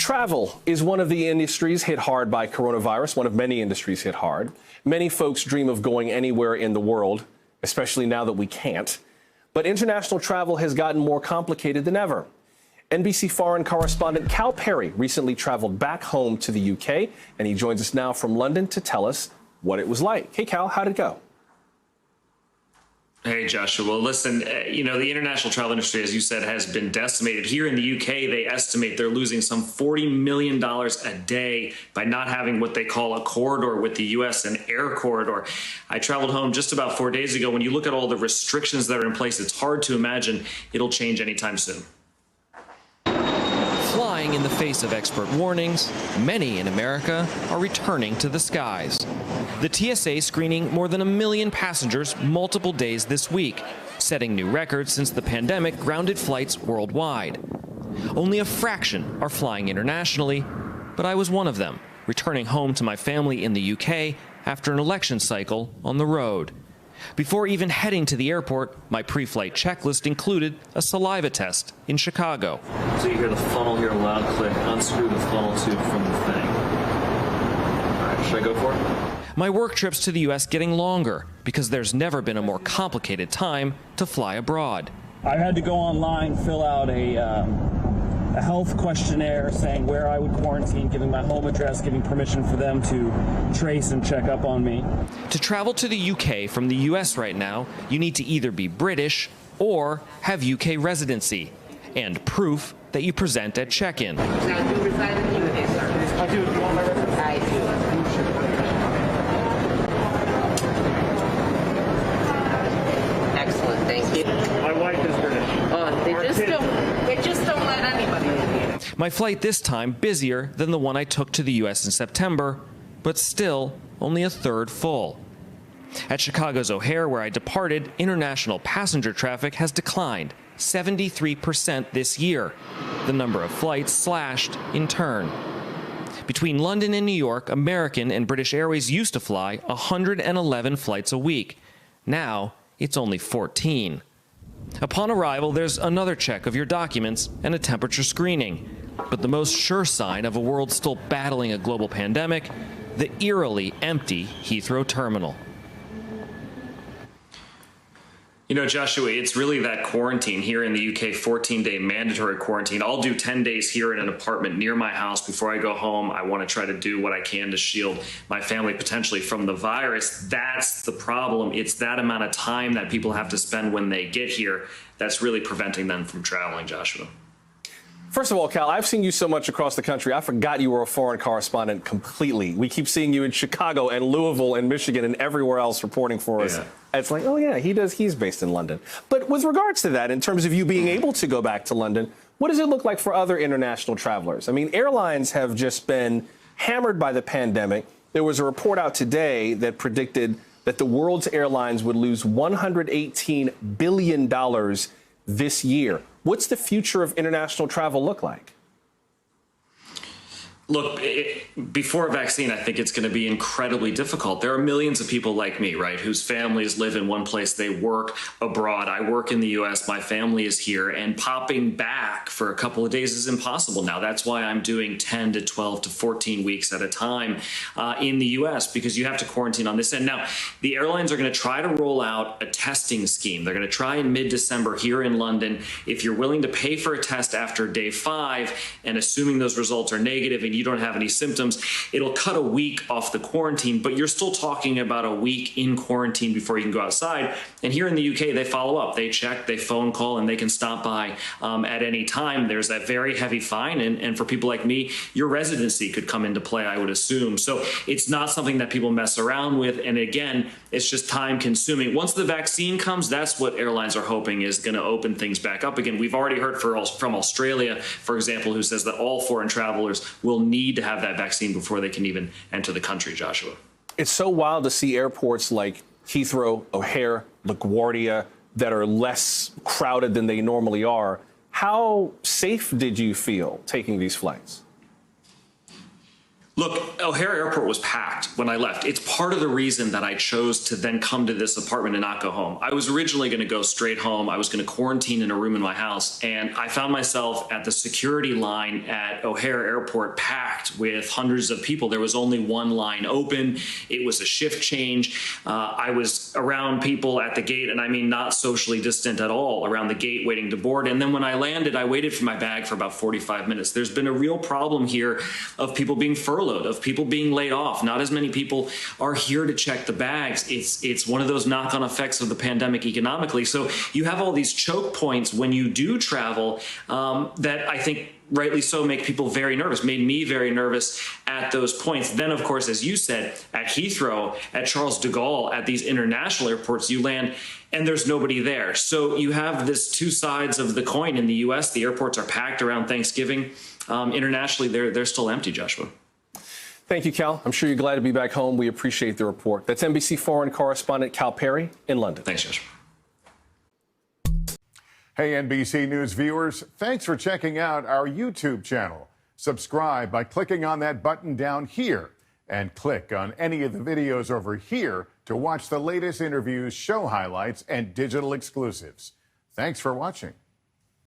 Travel is one of the industries hit hard by coronavirus, one of many industries hit hard. Many folks dream of going anywhere in the world, especially now that we can't. But international travel has gotten more complicated than ever. NBC foreign correspondent Cal Perry recently traveled back home to the UK, and he joins us now from London to tell us what it was like. Hey, Cal, how'd it go? Hey, Joshua. Well, listen, the international travel industry, as you said, has been decimated. Here in the UK, they estimate they're losing some $40 million a day by not having what they call a corridor with the US, an air corridor. I traveled home just about 4 days ago. When you look at all the restrictions that are in place, it's hard to imagine it'll change anytime soon. Flying in the face of expert warnings, many in America are returning to the skies. The TSA screening more than 1 million passengers multiple days this week, setting new records since the pandemic grounded flights worldwide. Only a fraction are flying internationally, but I was one of them, returning home to my family in the UK after an election cycle on the road. Before even heading to the airport, my pre-flight checklist included a saliva test in Chicago. So you hear the funnel here, loud click, unscrew the funnel tube from the thing. All right, should I go for it? My work trips to the U.S. getting longer because there's never been a more complicated time to fly abroad. I had to go online, fill out a health questionnaire saying where I would quarantine, giving my home address, giving permission for them to trace and check up on me. To travel to the UK from the US right now, you need to either be British or have UK residency and proof that you present at check-in. Now, do you reside in the UK, sir? I do. Do you want my residency? I do. Excellent, thank you. My wife is British. They just don't let anybody in here. My flight this time busier than the one I took to the US in September, but still only a third full. At Chicago's O'Hare, where I departed, international passenger traffic has declined 73% this year. The number of flights slashed in turn. Between London and New York, American and British Airways used to fly 111 flights a week. Now it's only 14. Upon arrival, there's another check of your documents and a temperature screening. But the most sure sign of a world still battling a global pandemic, the eerily empty Heathrow terminal. You know, Joshua, it's really that quarantine here in the UK, 14-day mandatory quarantine. I'll do 10 days here in an apartment near my house before I go home. I want to try to do what I can to shield my family potentially from the virus. That's the problem. It's that amount of time that people have to spend when they get here that's really preventing them from traveling, Joshua. First of all, Cal, I've seen you so much across the country. I forgot you were a foreign correspondent completely. We keep seeing you in Chicago and Louisville and Michigan and everywhere else reporting for us. Yeah. It's like, oh, yeah, he's based in London. But with regards to that, in terms of you being able to go back to London, what does it look like for other international travelers? I mean, airlines have just been hammered by the pandemic. There was a report out today that predicted that the world's airlines would lose $118 billion this year. What's the future of international travel look like? Look, before a vaccine, I think it's going to be incredibly difficult. There are millions of people like me, right, whose families live in one place, they work abroad. I work in the U.S., my family is here, and popping back for a couple of days is impossible now. That's why I'm doing 10 to 12 to 14 weeks at a time in the U.S., because you have to quarantine on this end. Now, the airlines are going to try to roll out a testing scheme. They're going to try in mid-December here in London. If you're willing to pay for a test after day 5, and assuming those results are negative and you don't have any symptoms, it'll cut a week off the quarantine, but you're still talking about a week in quarantine before you can go outside. And here in the UK, they follow up. They check, they phone call, and they can stop by at any time. There's that very heavy fine. And for people like me, your residency could come into play, I would assume. So it's not something that people mess around with. And again, it's just time consuming. Once the vaccine comes, that's what airlines are hoping is going to open things back up again. We've already heard from Australia, for example, who says that all foreign travelers will need to have that vaccine before they can even enter the country, Joshua. It's so wild to see airports like Heathrow, O'Hare, LaGuardia that are less crowded than they normally are. How safe did you feel taking these flights? Look, O'Hare Airport was packed when I left. It's part of the reason that I chose to then come to this apartment and not go home. I was originally going to go straight home. I was going to quarantine in a room in my house, and I found myself at the security line at O'Hare Airport packed with hundreds of people. There was only one line open. It was a shift change. I was around people at the gate, and I mean not socially distant at all, around the gate waiting to board. And then when I landed, I waited for my bag for about 45 minutes. There's been a real problem here of people being furloughed, of people being laid off. Not as many people are here to check the bags. It's one of those knock-on effects of the pandemic economically. So you have all these choke points when you do travel that I think rightly so make people very nervous, made me very nervous at those points. Then, of course, as you said, at Heathrow, at Charles de Gaulle, at these international airports, you land and there's nobody there. So you have this two sides of the coin. In the U.S., the airports are packed around Thanksgiving. Internationally, they're still empty, Joshua. Thank you, Cal. I'm sure you're glad to be back home. We appreciate the report. That's NBC foreign correspondent Cal Perry in London. Thanks, Josh. Hey, NBC News viewers, thanks for checking out our YouTube channel. Subscribe by clicking on that button down here and click on any of the videos over here to watch the latest interviews, show highlights, and digital exclusives. Thanks for watching.